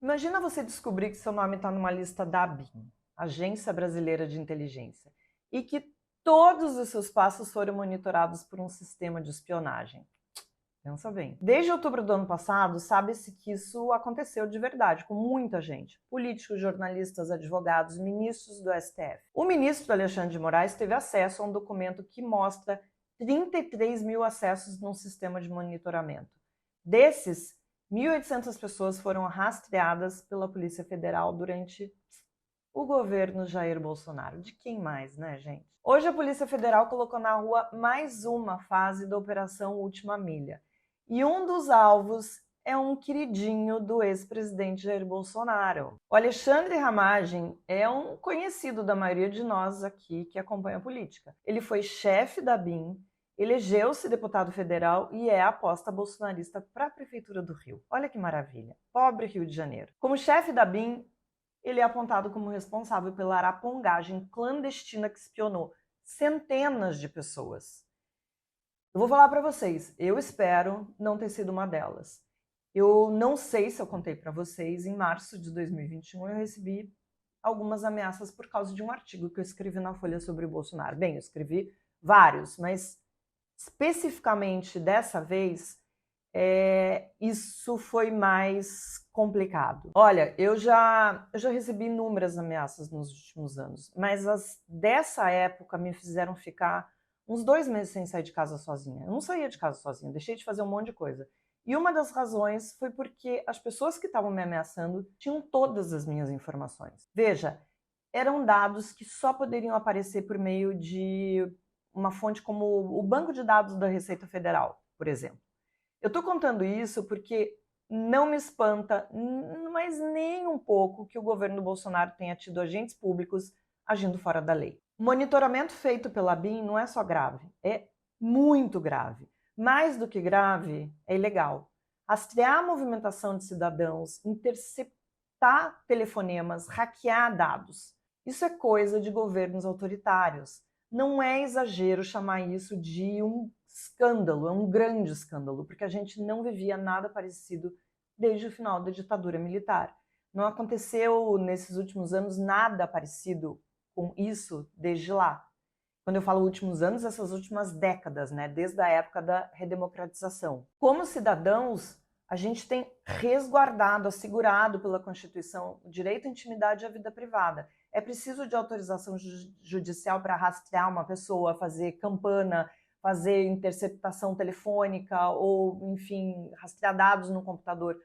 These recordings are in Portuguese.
Imagina você descobrir que seu nome está numa lista da ABIN, Agência Brasileira de Inteligência, e que todos os seus passos foram monitorados por um sistema de espionagem. Pensa bem. Desde outubro do ano passado, sabe-se que isso aconteceu de verdade, com muita gente. Políticos, jornalistas, advogados, ministros do STF. O ministro Alexandre de Moraes teve acesso a um documento que mostra 33 mil acessos num sistema de monitoramento. Desses, 1.800 pessoas foram rastreadas pela Polícia Federal durante o governo Jair Bolsonaro. De quem mais, né, gente? Hoje a Polícia Federal colocou na rua mais uma fase da Operação Última Milha. E um dos alvos é um queridinho do ex-presidente Jair Bolsonaro. O Alexandre Ramagem é um conhecido da maioria de nós aqui que acompanha a política. Ele foi chefe da BIM, elegeu-se deputado federal e é a aposta bolsonarista para a Prefeitura do Rio. Olha que maravilha. Pobre Rio de Janeiro. Como chefe da BIM, ele é apontado como responsável pela arapongagem clandestina que espionou centenas de pessoas. Eu vou falar para vocês, eu espero não ter sido uma delas. Eu não sei se eu contei para vocês, em março de 2021 eu recebi algumas ameaças por causa de um artigo que eu escrevi na Folha sobre o Bolsonaro. Bem, eu escrevi vários, mas especificamente dessa vez, isso foi mais complicado. Olha, eu já recebi inúmeras ameaças nos últimos anos, mas as dessa época me fizeram ficar uns 2 meses sem sair de casa sozinha. Eu não saía de casa sozinha, deixei de fazer um monte de coisa. E uma das razões foi porque as pessoas que estavam me ameaçando tinham todas as minhas informações. Veja, eram dados que só poderiam aparecer por meio de uma fonte como o banco de dados da Receita Federal, por exemplo. Eu estou contando isso porque não me espanta, mas nem um pouco, que o governo Bolsonaro tenha tido agentes públicos agindo fora da lei. O monitoramento feito pela BIM não é só grave, é muito grave. Mais do que grave, é ilegal. Rastrear a movimentação de cidadãos, interceptar telefonemas, hackear dados. Isso é coisa de governos autoritários. Não é exagero chamar isso de um escândalo, é um grande escândalo, porque a gente não vivia nada parecido desde o final da ditadura militar. Não aconteceu nesses últimos anos nada parecido com isso desde lá. Quando eu falo últimos anos, essas últimas décadas, né? Desde a época da redemocratização. Como cidadãos, a gente tem resguardado, assegurado pela Constituição o direito à intimidade e à vida privada. É preciso de autorização judicial para rastrear uma pessoa, fazer campana, fazer interceptação telefônica ou, enfim, rastrear dados no computador.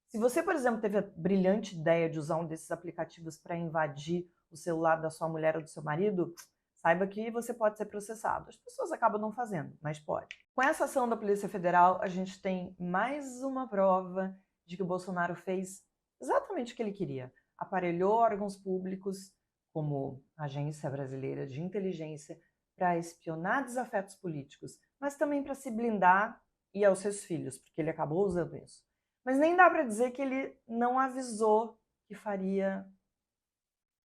Se você, por exemplo, teve a brilhante ideia de usar um desses aplicativos para invadir o celular da sua mulher ou do seu marido, saiba que você pode ser processado. As pessoas acabam não fazendo, mas pode. Com essa ação da Polícia Federal, a gente tem mais uma prova de que o Bolsonaro fez exatamente o que ele queria. Aparelhou órgãos públicos, como a Agência Brasileira de Inteligência, para espionar desafetos políticos, mas também para se blindar e aos seus filhos, porque ele acabou usando isso. Mas nem dá para dizer que ele não avisou que faria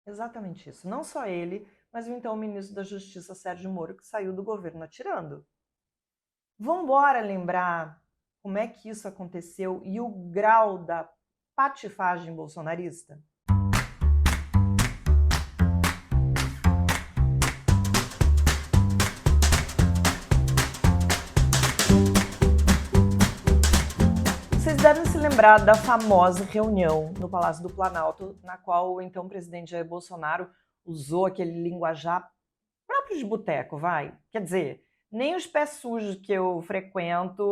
exatamente isso. Não só ele, mas o então ministro da Justiça, Sérgio Moro, que saiu do governo atirando. Vamos embora lembrar como é que isso aconteceu e o grau da patifagem bolsonarista? Vocês devem se lembrar da famosa reunião no Palácio do Planalto, na qual o então presidente Jair Bolsonaro usou aquele linguajar próprio de boteco, vai. Quer dizer, nem os pés sujos que eu frequento,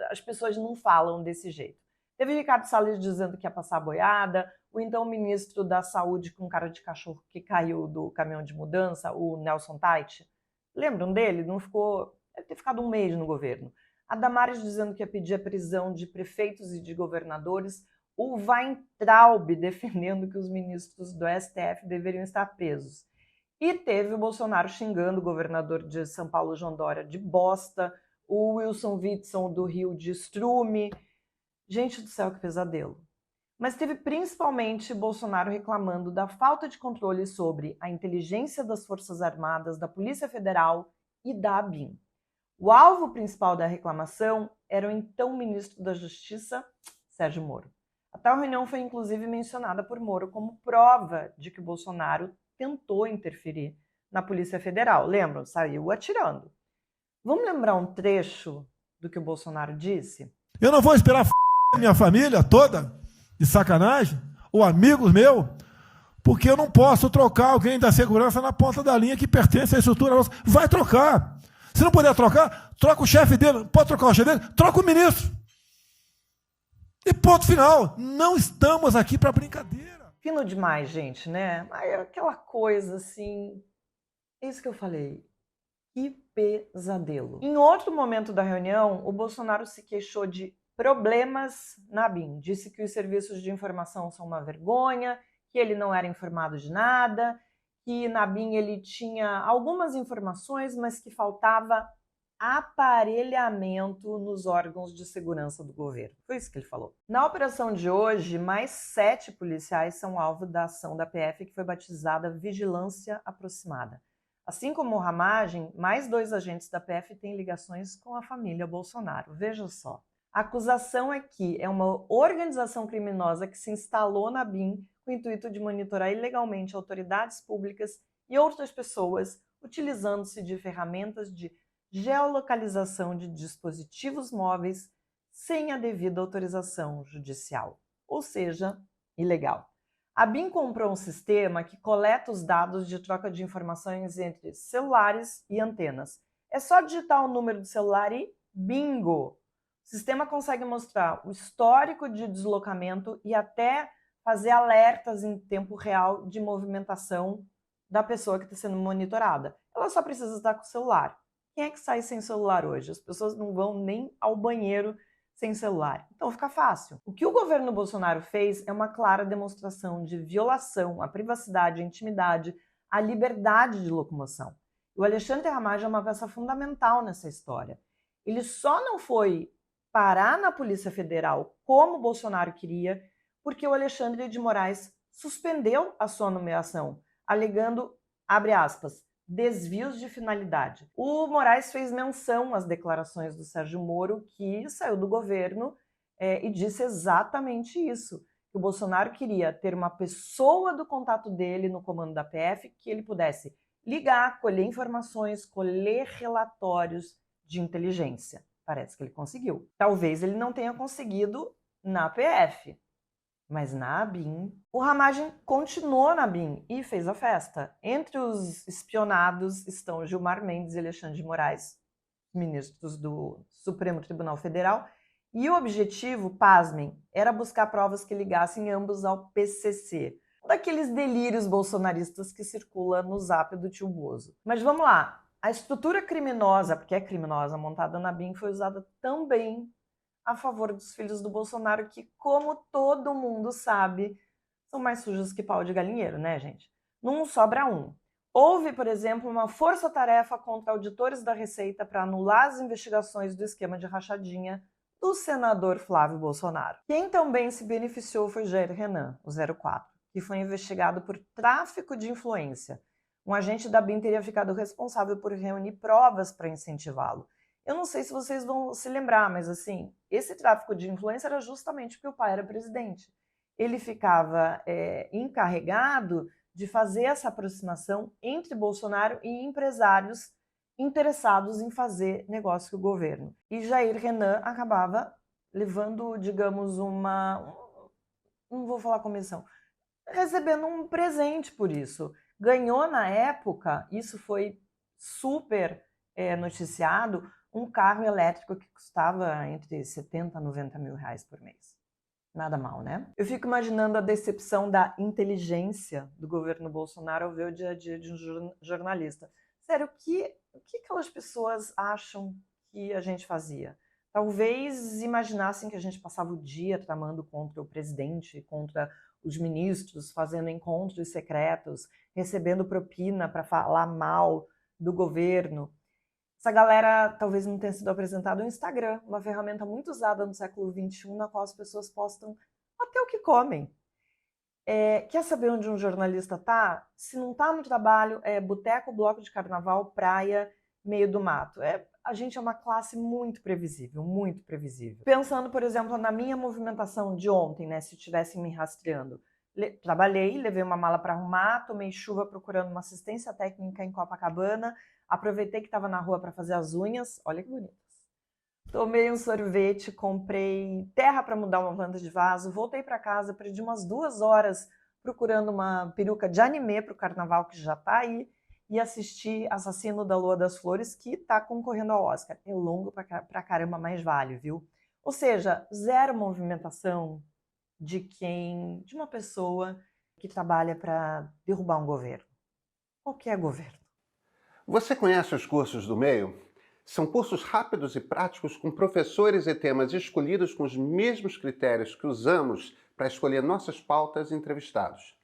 as pessoas não falam desse jeito. Teve Ricardo Salles dizendo que ia passar boiada, o então ministro da Saúde com cara de cachorro que caiu do caminhão de mudança, o Nelson Tait. Lembram dele? Não ficou, deve ter ficado um mês no governo. A Damares dizendo que ia pedir a prisão de prefeitos e de governadores, o Weintraub defendendo que os ministros do STF deveriam estar presos. E teve o Bolsonaro xingando o governador de São Paulo, João Dória, de bosta, o Wilson Witson do Rio de estrume. Gente do céu, que pesadelo. Mas teve principalmente Bolsonaro reclamando da falta de controle sobre a inteligência das Forças Armadas, da Polícia Federal e da ABIN. O alvo principal da reclamação era o então ministro da Justiça, Sérgio Moro. A tal reunião foi inclusive mencionada por Moro como prova de que o Bolsonaro tentou interferir na Polícia Federal. Lembram? Saiu atirando. Vamos lembrar um trecho do que o Bolsonaro disse? Eu não vou esperar minha família toda, de sacanagem, ou amigos meus, porque eu não posso trocar alguém da segurança na ponta da linha que pertence à estrutura nossa. Vai trocar. Se não puder trocar, troca o chefe dele. Pode trocar o chefe dele? Troca o ministro. E ponto final. Não estamos aqui para brincadeira. Fino demais, gente, né? Aí é aquela coisa assim... É isso que eu falei. Que pesadelo. Em outro momento da reunião, o Bolsonaro se queixou de problemas na BIM. Disse que os serviços de informação são uma vergonha, que ele não era informado de nada, que na BIM ele tinha algumas informações, mas que faltava aparelhamento nos órgãos de segurança do governo. Foi isso que ele falou. Na operação de hoje, mais 7 policiais são alvo da ação da PF, que foi batizada Vigilância Aproximada. Assim como o Ramagem, mais 2 agentes da PF têm ligações com a família Bolsonaro. Veja só. A acusação é que é uma organização criminosa que se instalou na BIM com o intuito de monitorar ilegalmente autoridades públicas e outras pessoas, utilizando-se de ferramentas de geolocalização de dispositivos móveis sem a devida autorização judicial, ou seja, ilegal. A BIM comprou um sistema que coleta os dados de troca de informações entre celulares e antenas. É só digitar o número do celular e bingo! O sistema consegue mostrar o histórico de deslocamento e até fazer alertas em tempo real de movimentação da pessoa que está sendo monitorada. Ela só precisa estar com o celular. Quem é que sai sem celular hoje? As pessoas não vão nem ao banheiro sem celular. Então fica fácil. O que o governo Bolsonaro fez é uma clara demonstração de violação à privacidade, à intimidade, à liberdade de locomoção. O Alexandre Ramagem é uma peça fundamental nessa história. Ele só não foi parar na Polícia Federal como o Bolsonaro queria, porque o Alexandre de Moraes suspendeu a sua nomeação, alegando, abre aspas, desvios de finalidade. O Moraes fez menção às declarações do Sérgio Moro, que saiu do governo e disse exatamente isso, que o Bolsonaro queria ter uma pessoa do contato dele no comando da PF que ele pudesse ligar, colher informações, colher relatórios de inteligência. Parece que ele conseguiu. Talvez ele não tenha conseguido na PF, mas na ABIN, o Ramagem continuou na ABIN e fez a festa. Entre os espionados estão Gilmar Mendes e Alexandre de Moraes, ministros do Supremo Tribunal Federal, e o objetivo, pasmem, era buscar provas que ligassem ambos ao PCC, daqueles delírios bolsonaristas que circula no zap do tio Bozo. Mas vamos lá, a estrutura criminosa, porque é criminosa, montada na ABIN, foi usada também a favor dos filhos do Bolsonaro, que, como todo mundo sabe, são mais sujos que pau de galinheiro, né, gente? Não sobra um. Houve, por exemplo, uma força-tarefa contra auditores da Receita para anular as investigações do esquema de rachadinha do senador Flávio Bolsonaro. Quem também se beneficiou foi Jair Renan, o 04, que foi investigado por tráfico de influência. Um agente da BIM teria ficado responsável por reunir provas para incentivá-lo. Eu não sei se vocês vão se lembrar, mas assim, esse tráfico de influência era justamente porque o pai era presidente. Ele ficava encarregado de fazer essa aproximação entre Bolsonaro e empresários interessados em fazer negócio com o governo. E Jair Renan acabava levando, digamos, não vou falar comissão, recebendo um presente por isso. Ganhou na época, isso foi super noticiado, um carro elétrico que custava entre 70 e 90 mil reais por mês. Nada mal, né? Eu fico imaginando a decepção da inteligência do governo Bolsonaro ao ver o dia a dia de um jornalista. Sério, o que aquelas pessoas acham que a gente fazia? Talvez imaginassem que a gente passava o dia tramando contra o presidente, contra os ministros, fazendo encontros secretos, recebendo propina para falar mal do governo. Essa galera talvez não tenha sido apresentado o Instagram, uma ferramenta muito usada no século XXI, na qual as pessoas postam até o que comem. Quer saber onde um jornalista está? Se não está no trabalho, é boteco, bloco de carnaval, praia, meio do mato. a gente é uma classe muito previsível, muito previsível. Pensando, por exemplo, na minha movimentação de ontem, né, se estivessem me rastreando. Trabalhei, levei uma mala para arrumar, tomei chuva procurando uma assistência técnica em Copacabana, aproveitei que estava na rua para fazer as unhas, olha que bonito. Tomei um sorvete, comprei terra para mudar uma planta de vaso, voltei para casa, perdi umas 2 horas procurando uma peruca de anime para o carnaval que já está aí e assisti Assassino da Lua das Flores, que está concorrendo ao Oscar. É longo pra caramba, mas vale, viu? Ou seja, zero movimentação de uma pessoa que trabalha para derrubar um governo. Qualquer governo. Você conhece os cursos do meio? São cursos rápidos e práticos com professores e temas escolhidos com os mesmos critérios que usamos para escolher nossas pautas e entrevistados.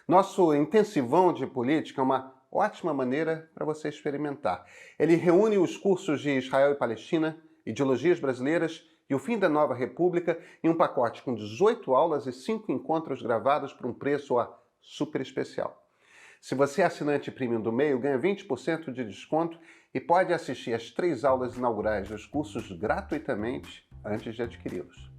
Nosso intensivão de política é uma ótima maneira para você experimentar. Ele reúne os cursos de Israel e Palestina, ideologias brasileiras e o fim da Nova República em um pacote com 18 aulas e 5 encontros gravados por um preço super especial. Se você é assinante premium do meio, ganha 20% de desconto e pode assistir às 3 aulas inaugurais dos cursos gratuitamente antes de adquiri-los.